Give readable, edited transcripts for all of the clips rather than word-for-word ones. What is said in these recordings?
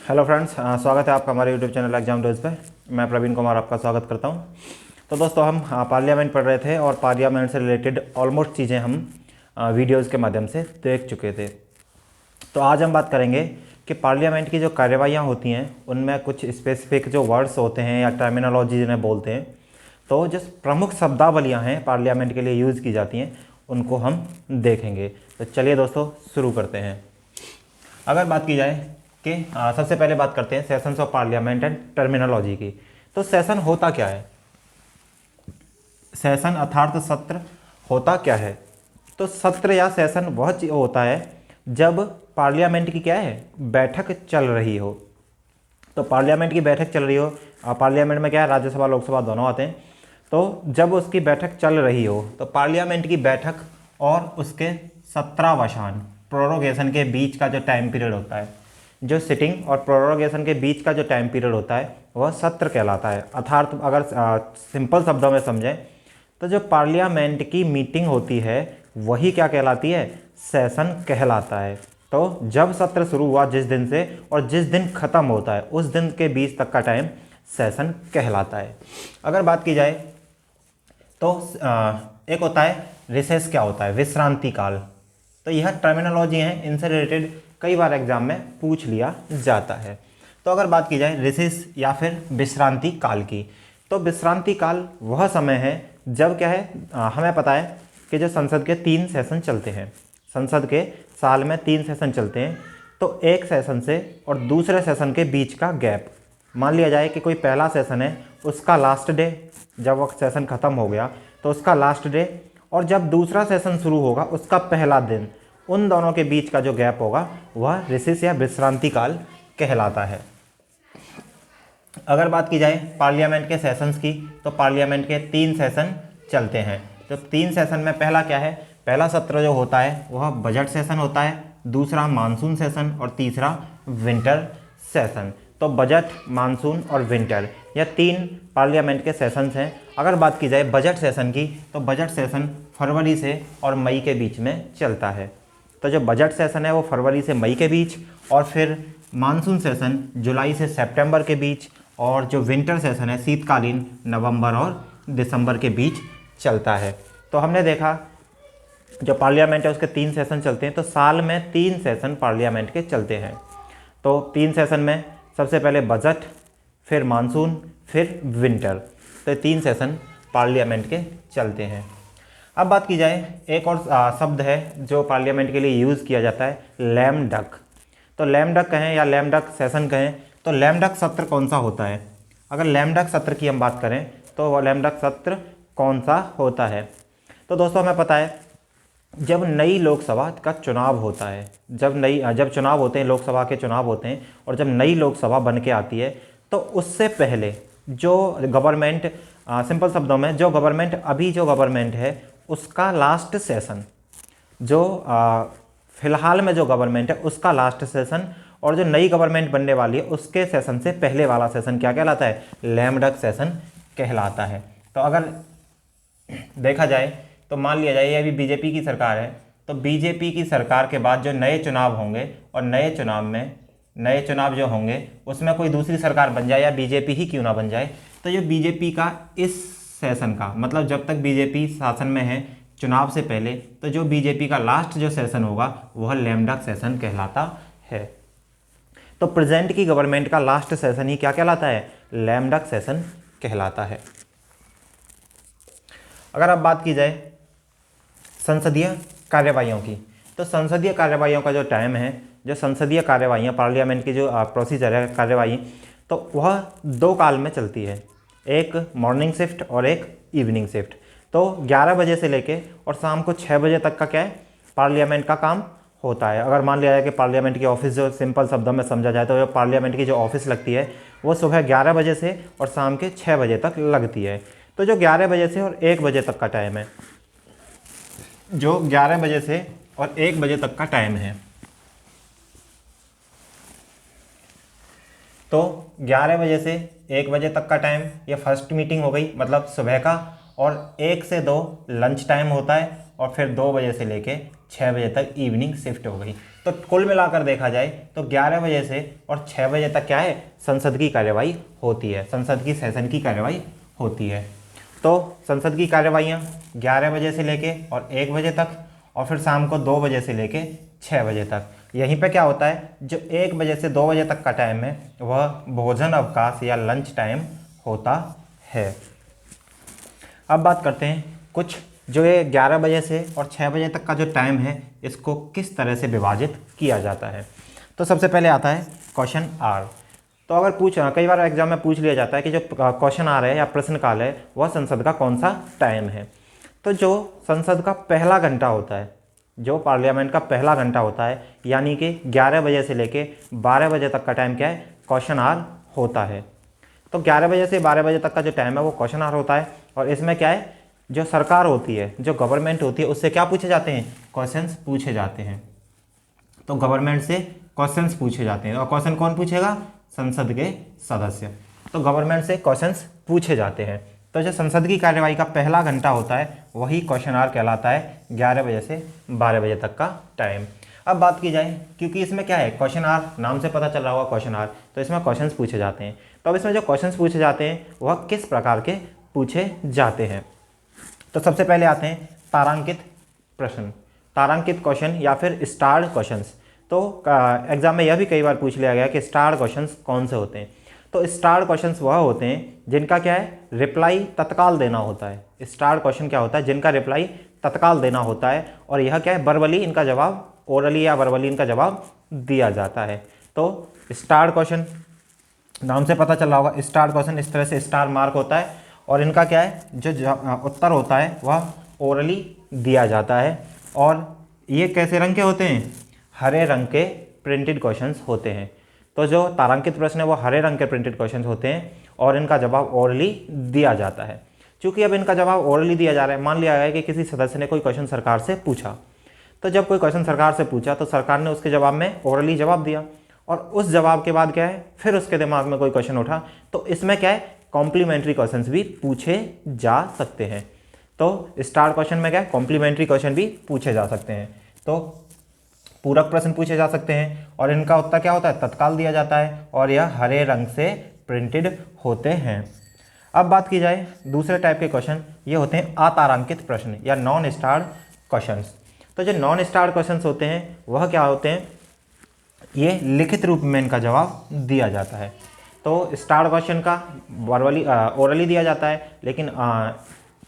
Hello friends, स्वागत है आपका हमारे यूट्यूब चैनल एग्जाम डोज पे। मैं प्रवीण कुमार आपका स्वागत करता हूं। तो दोस्तों, हम पार्लियामेंट पढ़ रहे थे और पार्लियामेंट से रिलेटेड ऑलमोस्ट चीज़ें हम वीडियोज़ के माध्यम से देख चुके थे। तो आज हम बात करेंगे कि पार्लियामेंट की जो कार्यवाहियाँ होती हैं उनमें कुछ स्पेसिफिक जो वर्ड्स होते हैं या टर्मिनोलॉजी जिन्हें बोलते हैं, तो जो प्रमुख शब्दावलियाँ हैं पार्लियामेंट के लिए यूज़ की जाती हैं उनको हम देखेंगे। तो चलिए दोस्तों, शुरू करते हैं। अगर बात की जाए कि सबसे पहले बात करते हैं sessions of parliament and terminology की। तो सेशन होता क्या है? सेशन अर्थात सत्र होता क्या है? तो सत्र या सेशन वह होता है जब पार्लियामेंट की क्या है, बैठक चल रही हो। तो पार्लियामेंट की बैठक चल रही हो, पार्लियामेंट में क्या है, राज्यसभा लोकसभा दोनों आते हैं। तो जब उसकी बैठक चल रही हो तो पार्लियामेंट की बैठक और उसके सत्रावसान प्रोरोगेशन के बीच का जो टाइम पीरियड होता है, जो सिटिंग और प्रोरोगेशन के बीच का जो टाइम पीरियड होता है वह सत्र कहलाता है। अर्थात अगर सिंपल शब्दों में समझें तो जो पार्लियामेंट की मीटिंग होती है वही क्या कहलाती है, सेशन कहलाता है। तो जब सत्र शुरू हुआ जिस दिन से और जिस दिन ख़त्म होता है उस दिन के बीच तक का टाइम सेशन कहलाता है। अगर बात की जाए तो एक होता है रिसेस, क्या होता है, विश्रांति काल। तो यह टर्मिनोलॉजी है, इनसे रिलेटेड कई बार एग्जाम में पूछ लिया जाता है। तो अगर बात की जाए रिसेस या फिर विश्रांति काल की, तो विश्रांति काल वह समय है जब क्या है, हमें पता है कि जो संसद के 3 सेशन चलते हैं, संसद के साल में 3 सेशन चलते हैं। तो एक सेशन से और दूसरे सेशन के बीच का गैप, मान लिया जाए कि कोई पहला सेशन है, उसका लास्ट डे, जब वह सेशन ख़त्म हो गया तो उसका लास्ट डे, और जब दूसरा सेशन शुरू होगा उसका पहला दिन, उन दोनों के बीच का जो गैप होगा वह रिसेस या विश्रांति काल कहलाता है। अगर बात की जाए पार्लियामेंट के सेशंस की, तो पार्लियामेंट के 3 सेशन चलते हैं। तो 3 सेशन में पहला क्या है, पहला सत्र जो होता है वह बजट सेशन होता है, दूसरा मानसून सेशन और तीसरा विंटर सेशन। तो बजट, मानसून और विंटर, यह 3 पार्लियामेंट के सेशंस हैं। अगर बात की जाए बजट सेशन की, तो बजट सेशन फरवरी से और मई के बीच में चलता है। तो जो बजट सेशन है वो फरवरी से मई के बीच, और फिर मानसून सेशन जुलाई से सितंबर के बीच, और जो विंटर सेशन है शीतकालीन नवंबर और दिसंबर के बीच चलता है। तो हमने देखा जो पार्लियामेंट है उसके 3 सेशन चलते हैं। तो साल में 3 सेशन पार्लियामेंट के चलते हैं। तो 3 सेशन में सबसे पहले बजट, फिर मानसून, फिर विंटर। तो 3 सेशन पार्लियामेंट के चलते हैं। अब बात की जाए, एक और शब्द है जो पार्लियामेंट के लिए यूज़ किया जाता है, लैम डक। तो लैम डक कहें या लैम डक सेशन कहें, तो लैम डक सत्र कौन सा होता है? अगर लैम डक सत्र की हम बात करें तो वह लैम डक सत्र कौन सा होता है? तो दोस्तों, हमें पता है जब नई लोकसभा का चुनाव होता है, जब चुनाव होते हैं, लोकसभा के चुनाव होते हैं, और जब नई लोकसभा बन के आती है तो उससे पहले जो गवर्नमेंट, सिंपल शब्दों में जो गवर्नमेंट है उसका लास्ट सेशन, जो फिलहाल में जो गवर्नमेंट है उसका लास्ट सेशन, और जो नई गवर्नमेंट बनने वाली है उसके सेशन से पहले वाला सेशन क्या कहलाता है, लैम डक सेशन कहलाता है। तो अगर देखा जाए तो मान लिया जाए ये अभी बीजेपी की सरकार है, तो बीजेपी की सरकार के बाद जो नए चुनाव होंगे और नए चुनाव जो होंगे उसमें कोई दूसरी सरकार बन जाए या बीजेपी ही क्यों ना बन जाए, तो जो बीजेपी का इस सेशन का मतलब जब तक बीजेपी शासन में है चुनाव से पहले, तो जो बीजेपी का लास्ट जो सेशन होगा वह लैम डक सेशन कहलाता है। तो प्रेजेंट की गवर्नमेंट का लास्ट सेशन ही क्या कहलाता है, लैम डक सेशन कहलाता है। अगर अब बात की जाए संसदीय कार्यवाहियों की, तो संसदीय कार्यवाहियों का जो टाइम है, जो संसदीय कार्यवाहियाँ पार्लियामेंट की जो प्रोसीजर है कार्यवाही, तो वह 2 काल में चलती है, एक मॉर्निंग शिफ्ट और एक इवनिंग शिफ्ट। तो 11 बजे से लेके और शाम को 6 बजे तक का क्या है, पार्लियामेंट का काम होता है। अगर मान लिया जाए कि पार्लियामेंट की ऑफिस, जो सिंपल शब्दों में समझा जाए तो जो पार्लियामेंट की जो ऑफिस लगती है वो सुबह 11 बजे से और शाम के 6 बजे तक लगती है। तो जो 11 बजे से और 1 बजे तक का टाइम है, जो 11 बजे से और 1 बजे तक का टाइम है, तो 11 बजे से 1 बजे तक का टाइम ये फर्स्ट मीटिंग हो गई, मतलब सुबह का, और 1 से 2 लंच टाइम होता है, और फिर 2 बजे से लेके 6 बजे तक इवनिंग शिफ्ट हो गई। तो कुल मिलाकर देखा जाए तो 11 बजे से और 6 बजे तक क्या है, संसद की कार्यवाही होती है, संसद की सेशन की कार्यवाही होती है। तो संसद की कार्यवाहियाँ 11 बजे से लेके और 1 बजे तक, और फिर शाम को 2 बजे से लेके 6 बजे तक। यहीं पे क्या होता है, जो 1 बजे से 2 बजे तक का टाइम है वह भोजन अवकाश या लंच टाइम होता है। अब बात करते हैं कुछ जो ये 11 बजे से और 6 बजे तक का जो टाइम है इसको किस तरह से विभाजित किया जाता है। तो सबसे पहले आता है क्वेश्चन आर। तो अगर कई बार एग्जाम में पूछ लिया जाता है कि जो क्वेश्चन आर है या प्रश्नकाल है वह संसद का कौन सा टाइम है। तो जो संसद का पहला घंटा होता है, जो पार्लियामेंट का पहला घंटा होता है, यानी कि 11 बजे से लेके 12 बजे तक का टाइम क्या है, क्वेश्चन आर होता है। तो 11 बजे से 12 बजे तक का जो टाइम है वो क्वेश्चन आर होता है। और इसमें क्या है, जो सरकार होती है, जो गवर्नमेंट होती है, उससे क्या पूछे जाते हैं, क्वेश्चंस पूछे जाते हैं। तो गवर्नमेंट से क्वेश्चंस पूछे जाते हैं। और क्वेश्चन कौन पूछेगा, संसद के सदस्य। तो गवर्नमेंट से क्वेश्चंस पूछे जाते हैं। तो जो संसद की कार्यवाही का पहला घंटा होता है वही क्वेश्चन आवर कहलाता है, 11 बजे से 12 बजे तक का टाइम। अब बात की जाए, क्योंकि इसमें क्या है, क्वेश्चन आवर नाम से पता चल रहा होगा क्वेश्चन आवर, तो इसमें क्वेश्चंस पूछे जाते हैं। तो अब इसमें जो क्वेश्चंस पूछे जाते हैं वह किस प्रकार के पूछे जाते हैं। तो सबसे पहले आते हैं तारांकित प्रश्न, तारांकित क्वेश्चन या फिर स्टार्ड क्वेश्चंस। तो एग्जाम में यह भी कई बार पूछ लिया गया कि स्टार्ड क्वेश्चंस कौन से होते हैं। तो स्टार्ड क्वेश्चंस वह होते हैं जिनका क्या है, रिप्लाई तत्काल देना होता है। स्टार्ड क्वेश्चन क्या होता है, जिनका रिप्लाई तत्काल देना होता है। और यह क्या है, वर्बली इनका जवाब, ओरली या वर्बली इनका जवाब दिया जाता है। तो स्टार्ड क्वेश्चन नाम से पता चल रहा होगा, स्टार्ड क्वेश्चन इस तरह से स्टार मार्क होता है। और इनका क्या है, जो उत्तर होता है वह ओरली दिया जाता है। और ये कैसे रंग के होते हैं, हरे रंग के प्रिंटेड क्वेश्चंस होते हैं। तो जो तारांकित प्रश्न है वो हरे रंग के प्रिंटेड क्वेश्चंस होते हैं और इनका जवाब ओरली दिया जाता है। क्योंकि अब इनका जवाब ओरली दिया जा रहा है, मान लिया गया है कि किसी सदस्य ने कोई क्वेश्चन सरकार से पूछा, तो जब कोई क्वेश्चन सरकार से पूछा तो सरकार ने उसके जवाब में ओरली जवाब दिया। और उस जवाब के बाद क्या है, फिर उसके दिमाग में कोई क्वेश्चन उठा, तो इसमें क्या है, कॉम्प्लीमेंट्री क्वेश्चंस भी पूछे जा सकते हैं। तो स्टार क्वेश्चन में क्या है, कॉम्प्लीमेंट्री क्वेश्चन भी पूछे जा सकते हैं। तो पूरक प्रश्न पूछे जा सकते हैं और इनका उत्तर क्या होता है, तत्काल दिया जाता है और यह हरे रंग से प्रिंटेड होते हैं। अब बात की जाए दूसरे टाइप के क्वेश्चन, ये होते हैं अतारांकित प्रश्न या नॉन स्टार्ड क्वेश्चंस। तो जो नॉन स्टार्ड क्वेश्चंस होते हैं वह क्या होते हैं, ये लिखित रूप में इनका जवाब दिया जाता है। तो स्टार्ड क्वेश्चन का वर्बली ओरली दिया जाता है, लेकिन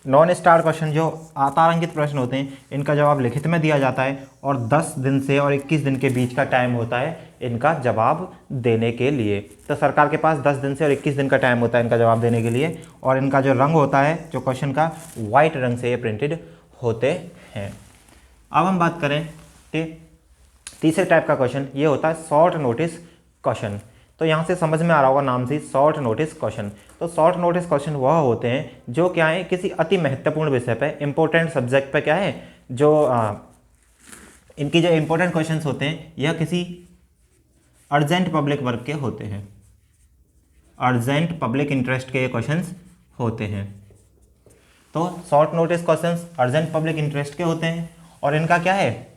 नॉन स्टार क्वेश्चन जो अतारांकित प्रश्न होते हैं इनका जवाब लिखित में दिया जाता है और 10 दिन से और 21 दिन के बीच का टाइम होता है इनका जवाब देने के लिए। तो सरकार के पास 10 दिन से और 21 दिन का टाइम होता है इनका जवाब देने के लिए। और इनका जो रंग होता है जो क्वेश्चन का, वाइट रंग से ये प्रिंटेड होते हैं। अब हम बात करें तीसरे टाइप का क्वेश्चन, ये होता है शॉर्ट नोटिस क्वेश्चन। तो यहाँ से समझ में आ रहा होगा नाम से, शॉर्ट नोटिस क्वेश्चन। तो शॉर्ट नोटिस क्वेश्चन वह होते हैं जो क्या है, किसी अति महत्वपूर्ण विषय पे, इंपॉर्टेंट सब्जेक्ट पे क्या है, जो इनकी जो इंपॉर्टेंट क्वेश्चंस होते हैं यह किसी अर्जेंट पब्लिक वर्क के होते हैं, अर्जेंट पब्लिक इंटरेस्ट के क्वेश्चंस होते हैं। तो short notice questions urgent public interest के होते हैं और इनका क्या है,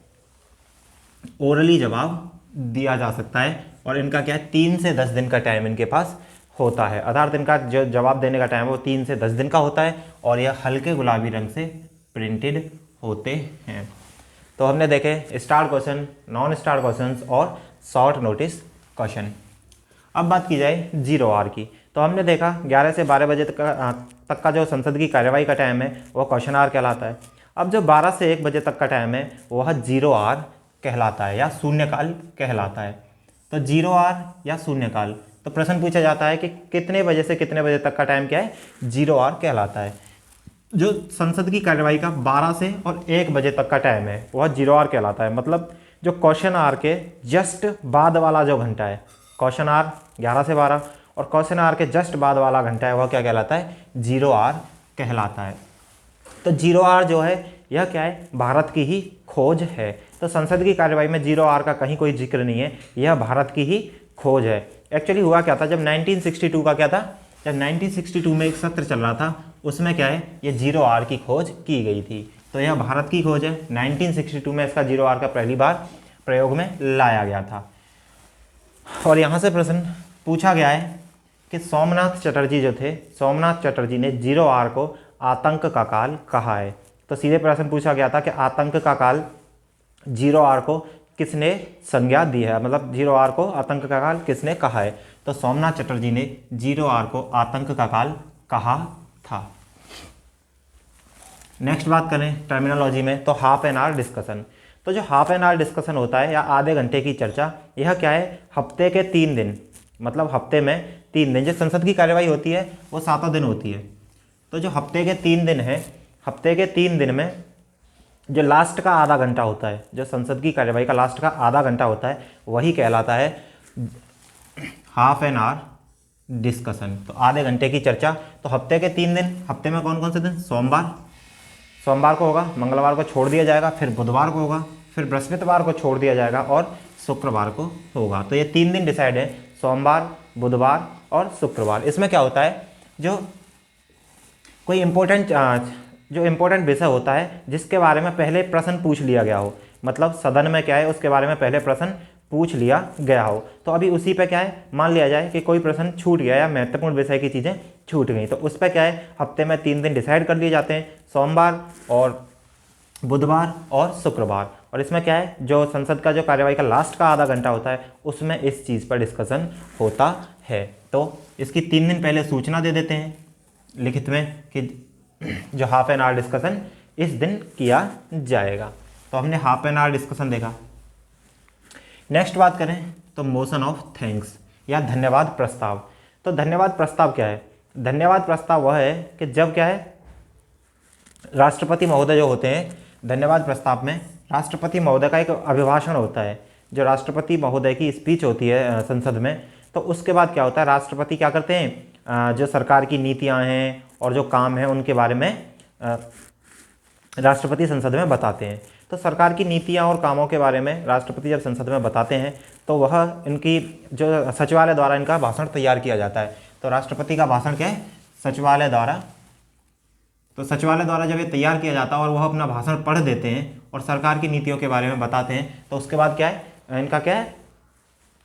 ओरली जवाब दिया जा सकता है। और इनका क्या है, 3 से 10 दिन का टाइम इनके पास होता है। अर्थात इनका जो जवाब देने का टाइम है वो 3 से 10 दिन का होता है और यह हल्के गुलाबी रंग से प्रिंटेड होते हैं। तो हमने देखे star question, non star questions और शॉर्ट नोटिस क्वेश्चन। अब बात की जाए 0 आवर की। तो हमने देखा 11 से 12 बजे तक का जो संसद की कार्यवाही का टाइम है वह क्वेश्चन आवर कहलाता है। अब जो 12 से 1 बजे तक का टाइम है वह 0 आवर कहलाता है या शून्यकाल कहलाता है। तो 0 आवर या शून्यकाल, तो प्रश्न पूछा जाता है कि कितने बजे से कितने बजे तक का टाइम क्या है, 0 आवर कहलाता है। जो संसद की कार्यवाही का 12 से और 1 बजे तक का टाइम है वह 0 आवर कहलाता है। मतलब जो क्वेश्चन आवर के जस्ट बाद वाला जो घंटा है, क्वेश्चन आवर 11 से 12 और क्वेश्चन आवर के जस्ट बाद वाला घंटा है वह क्या कहलाता है, 0 आवर कहलाता है। तो 0 आवर जो है यह क्या है, भारत की ही खोज है। तो संसद की कार्यवाही में 0 आवर का कहीं कोई जिक्र नहीं है, यह भारत की ही खोज है। एक्चुअली हुआ क्या था, जब 1962 का क्या था, जब 1962 में एक सत्र चल रहा था उसमें क्या है, ये 0 आवर की खोज की गई थी। तो यह भारत की खोज है। 1962 में इसका 0 आवर का प्रयोग में लाया गया था। और यहाँ से प्रश्न पूछा गया है कि सोमनाथ चटर्जी जो थे, सोमनाथ चटर्जी ने 0 को आतंक का काल कहा है। तो सीधे प्रश्न पूछा गया था कि आतंक का काल 0 को किसने संज्ञा दी है, मतलब 0 को आतंक का काल किसने कहा है। तो सोमनाथ चटर्जी ने 0 को आतंक का काल कहा था। नेक्स्ट बात करें टर्मिनोलॉजी में, तो हाफ एन आवर डिस्कशन। तो जो हाफ एन आवर डिस्कशन होता है या आधे घंटे की चर्चा, यह क्या है, हफ्ते के 3 दिन, मतलब हफ्ते में 3 दिन, जो संसद की कार्यवाही होती है वो 7 दिन होती है। तो जो हफ्ते के 3 दिन है, हफ्ते के 3 दिन में जो लास्ट का आधा घंटा होता है, जो संसद की कार्यवाही का लास्ट का आधा घंटा होता है, वही कहलाता है हाफ एन आवर डिस्कशन। तो आधे घंटे की चर्चा। तो हफ्ते के 3 दिन, हफ्ते में कौन कौन से दिन, सोमवार को होगा, मंगलवार को छोड़ दिया जाएगा, फिर बुधवार को होगा, फिर बृहस्पतिवार को छोड़ दिया जाएगा और शुक्रवार को होगा। तो ये 3 दिन डिसाइड है, सोमवार, बुधवार और शुक्रवार। इसमें क्या होता है, जो कोई इम्पोर्टेंट विषय होता है जिसके बारे में पहले प्रश्न पूछ लिया गया हो, मतलब सदन में क्या है उसके बारे में पहले प्रश्न पूछ लिया गया हो। तो अभी उसी पे क्या है, मान लिया जाए कि कोई प्रश्न छूट गया या महत्वपूर्ण विषय की चीज़ें छूट गई, तो उस पर क्या है, हफ्ते में 3 दिन डिसाइड कर लिए जाते हैं, सोमवार और बुधवार और शुक्रवार। और इसमें क्या है, जो संसद का जो कार्यवाही का लास्ट का आधा घंटा होता है उसमें इस चीज़ पर डिस्कशन होता है। तो इसकी 3 दिन पहले सूचना दे देते हैं लिखित में कि जो हाफ एन आवर डिस्कशन इस दिन किया जाएगा। तो हमने हाफ एन आवर डिस्कशन देखा। नेक्स्ट बात करें तो मोशन ऑफ थैंक्स या धन्यवाद प्रस्ताव। तो धन्यवाद प्रस्ताव क्या है, धन्यवाद प्रस्ताव वह है कि जब क्या है, राष्ट्रपति महोदय जो होते हैं, धन्यवाद प्रस्ताव में राष्ट्रपति महोदय का एक अभिभाषण होता है, जो राष्ट्रपति महोदय की स्पीच होती है संसद में। तो उसके बाद क्या होता है, राष्ट्रपति क्या करते हैं, जो सरकार की नीतियां हैं और जो काम है उनके बारे में राष्ट्रपति संसद में बताते हैं। तो सरकार की नीतियां और कामों के बारे में राष्ट्रपति जब संसद में बताते हैं तो वह इनकी जो सचिवालय द्वारा इनका भाषण तैयार किया जाता है। तो राष्ट्रपति का भाषण क्या है, सचिवालय द्वारा, तो सचिवालय द्वारा जब ये तैयार किया जाता है और वह अपना भाषण पढ़ देते हैं और सरकार की नीतियों के बारे में बताते हैं, तो उसके बाद क्या है, इनका क्या है,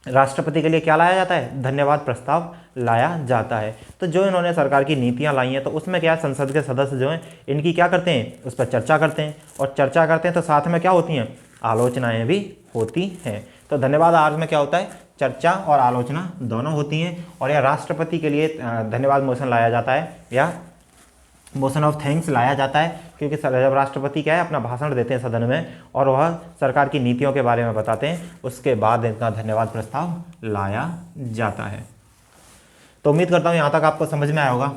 राष्ट्रपति के लिए क्या लाया जाता है, धन्यवाद प्रस्ताव लाया जाता है। तो जो इन्होंने सरकार की नीतियां लाई हैं, तो उसमें क्या है, संसद के सदस्य जो हैं इनकी क्या करते हैं, उस पर चर्चा करते हैं, और चर्चा करते हैं तो साथ में क्या होती हैं, आलोचनाएं भी होती हैं। तो धन्यवाद आर्ज में क्या होता है, चर्चा और आलोचना दोनों होती हैं। और यह राष्ट्रपति के लिए धन्यवाद मोशन लाया जाता है या मोशन ऑफ थैंक्स लाया जाता है, क्योंकि जब राष्ट्रपति क्या है अपना भाषण देते हैं सदन में और वह सरकार की नीतियों के बारे में बताते हैं, उसके बाद इनका धन्यवाद प्रस्ताव लाया जाता है। तो उम्मीद करता हूँ यहाँ तक आपको समझ में आया होगा।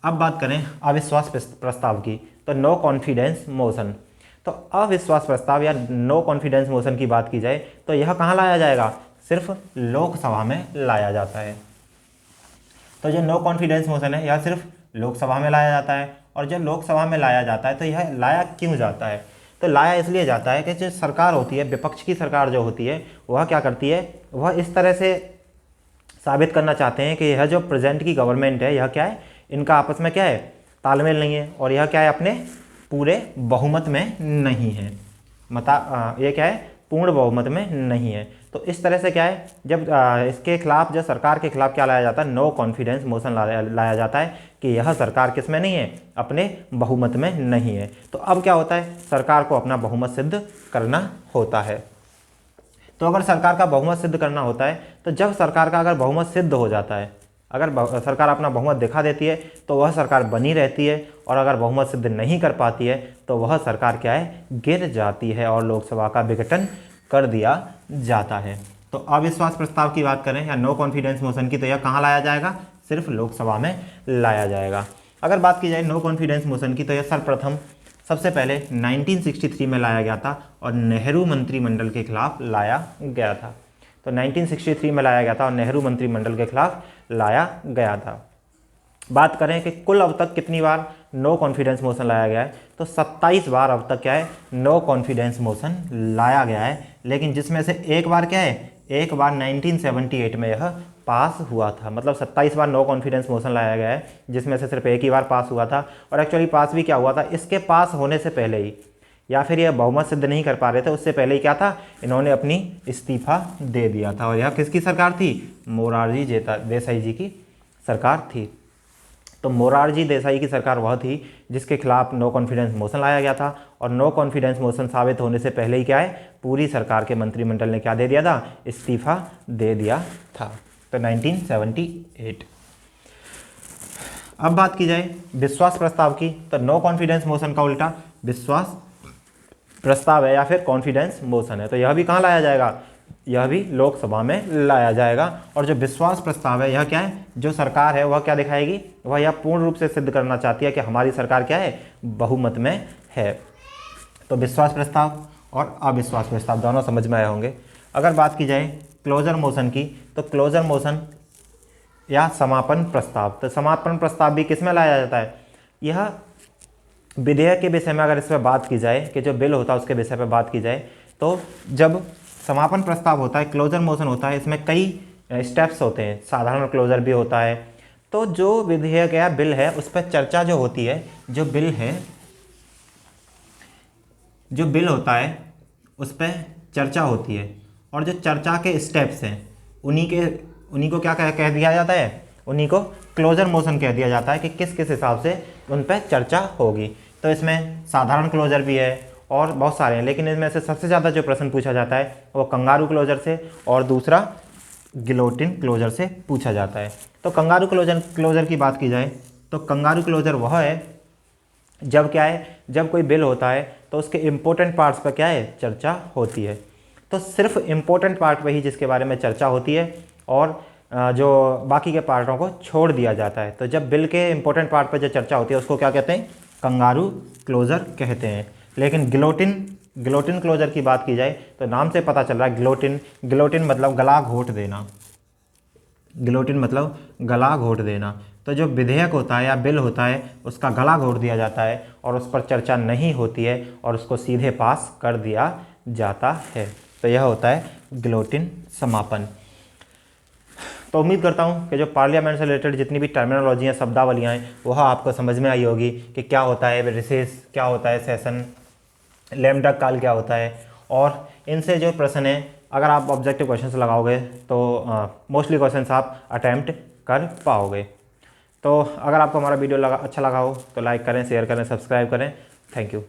अब बात करें अविश्वास प्रस्ताव की, तो नो कॉन्फिडेंस मोशन। तो अविश्वास प्रस्ताव या नो कॉन्फिडेंस मोशन की बात की जाए तो यह कहाँ लाया जाएगा, सिर्फ लोकसभा में लाया जाता है। तो जो नो कॉन्फिडेंस मोशन है यह सिर्फ लोकसभा में लाया जाता है। और जब लोकसभा में लाया जाता है तो यह लाया क्यों जाता है, तो लाया इसलिए जाता है कि जो सरकार होती है, विपक्ष की सरकार जो होती है, वह क्या करती है, वह इस तरह से साबित करना चाहते हैं कि यह जो प्रेजेंट की गवर्नमेंट है, यह क्या है, इनका आपस में क्या है, तालमेल नहीं है, और यह क्या है, अपने पूरे बहुमत में नहीं है, ये क्या है, पूर्ण बहुमत में नहीं है। तो इस तरह से क्या है, जब इसके खिलाफ, जो सरकार के खिलाफ क्या लाया जाता है, नो कॉन्फिडेंस मोशन लाया जाता है कि यह सरकार किस में नहीं है, अपने बहुमत में नहीं है। तो अब क्या होता है, सरकार को अपना बहुमत सिद्ध करना होता है। तो अगर सरकार का बहुमत सिद्ध करना होता है, तो जब सरकार का अगर बहुमत सिद्ध हो जाता है, अगर सरकार अपना बहुमत दिखा देती है तो वह सरकार बनी रहती है, और अगर बहुमत सिद्ध नहीं कर पाती है तो वह सरकार क्या है, गिर जाती है और लोकसभा का विघटन कर दिया जाता है। तो अविश्वास प्रस्ताव की बात करें या नो कॉन्फिडेंस मोशन की, तो यह कहाँ लाया जाएगा, सिर्फ लोकसभा में लाया जाएगा। अगर बात की जाए नो कॉन्फिडेंस मोशन की, तो यह सर्वप्रथम सबसे पहले 1963 में लाया गया था और नेहरू मंत्रिमंडल के खिलाफ लाया गया था। तो 1963 में लाया गया था और नेहरू मंत्रिमंडल के खिलाफ लाया गया था। बात करें कि कुल अब तक कितनी बार नो कॉन्फिडेंस मोशन लाया गया है, तो 27 बार अब तक क्या है, नो कॉन्फिडेंस मोशन लाया गया है। लेकिन जिसमें से एक बार क्या है, एक बार 1978 में यह पास हुआ था। मतलब 27 बार नो कॉन्फिडेंस मोशन लाया गया है, जिसमें से सिर्फ एक ही बार पास हुआ था। और एक्चुअली पास भी क्या हुआ था, इसके पास होने से पहले ही, या फिर यह बहुमत सिद्ध नहीं कर पा रहे थे, उससे पहले ही क्या था, इन्होंने अपनी इस्तीफा दे दिया था। और यह किसकी सरकार थी, मोरारजी देसाई जी की सरकार थी। तो मोरारजी देसाई की सरकार वह थी जिसके खिलाफ नो कॉन्फिडेंस मोशन लाया गया था, और नो कॉन्फिडेंस मोशन साबित होने से पहले ही क्या है, पूरी सरकार के मंत्रिमंडल ने क्या दे दिया था, इस्तीफा दे दिया था। तो 1978। अब बात की जाए विश्वास प्रस्ताव की, तो नो कॉन्फिडेंस मोशन का उल्टा विश्वास प्रस्ताव है या फिर कॉन्फिडेंस मोशन है। तो यह भी कहाँ लाया जाएगा, यह भी लोकसभा में लाया जाएगा। और जो विश्वास प्रस्ताव है यह क्या है, जो सरकार है वह क्या दिखाएगी, वह यह पूर्ण रूप से सिद्ध करना चाहती है कि हमारी सरकार क्या है, बहुमत में है। तो विश्वास प्रस्ताव और अविश्वास प्रस्ताव दोनों समझ में आए होंगे। अगर बात की जाए क्लोजर मोशन की, तो क्लोजर मोशन या समापन प्रस्ताव, तो समापन प्रस्ताव भी किस में लाया जाता है, यह विधेयक के विषय में अगर इस पर बात की जाए कि जो बिल होता है उसके विषय पर बात की जाए, तो जब समापन प्रस्ताव होता है, क्लोजर मोशन होता है, इसमें कई स्टेप्स होते हैं, साधारण क्लोजर भी होता है। तो जो विधेयक या बिल है उस पर चर्चा जो होती है, जो बिल होता है उस पर चर्चा होती है, और जो चर्चा के स्टेप्स हैं उन्हीं को क्या कह दिया जाता है, उन्हीं को क्लोजर मोशन कह दिया जाता है कि किस किस हिसाब से उन पर चर्चा होगी। तो इसमें साधारण क्लोजर भी है और बहुत सारे हैं, लेकिन इनमें से सबसे ज़्यादा जो प्रश्न पूछा जाता है वो कंगारू क्लोजर से और दूसरा गिलोटिन क्लोजर से पूछा जाता है। तो कंगारू क्लोजर की बात की जाए तो कंगारू क्लोजर वह है जब क्या है, जब कोई बिल होता है तो उसके इम्पोर्टेंट पार्ट्स पर क्या है, चर्चा होती है। तो सिर्फ इम्पोर्टेंट पार्ट पर ही जिसके बारे में चर्चा होती है और जो बाकी के पार्टों को छोड़ दिया जाता है। तो जब बिल के इम्पोर्टेंट पार्ट पर जो चर्चा होती है उसको क्या कहते हैं, कंगारू क्लोजर कहते हैं। लेकिन गिलोटिन क्लोजर की बात की जाए तो नाम से पता चल रहा है गिलोटिन मतलब गला घोट देना, गिलोटिन मतलब गला घोट देना। तो जो विधेयक होता है या बिल होता है उसका गला घोट दिया जाता है और उस पर चर्चा नहीं होती है और उसको सीधे पास कर दिया जाता है। तो यह होता है गिलोटिन समापन। तो उम्मीद करता हूँ कि जो पार्लियामेंट से रिलेटेड जितनी भी टर्मिनोलॉजियाँ, शब्दावलियाँ हैं वह आपको समझ में आई होगी कि क्या होता है रिसेस, क्या होता है सेशन, लैम्ब्डा काल क्या होता है। और इनसे जो प्रश्न है अगर आप ऑब्जेक्टिव क्वेश्चंस लगाओगे तो मोस्टली क्वेश्चंस आप अटैम्प्ट कर पाओगे। तो अगर आपको हमारा वीडियो अच्छा लगा हो तो लाइक करें, शेयर करें, सब्सक्राइब करें। Thank you.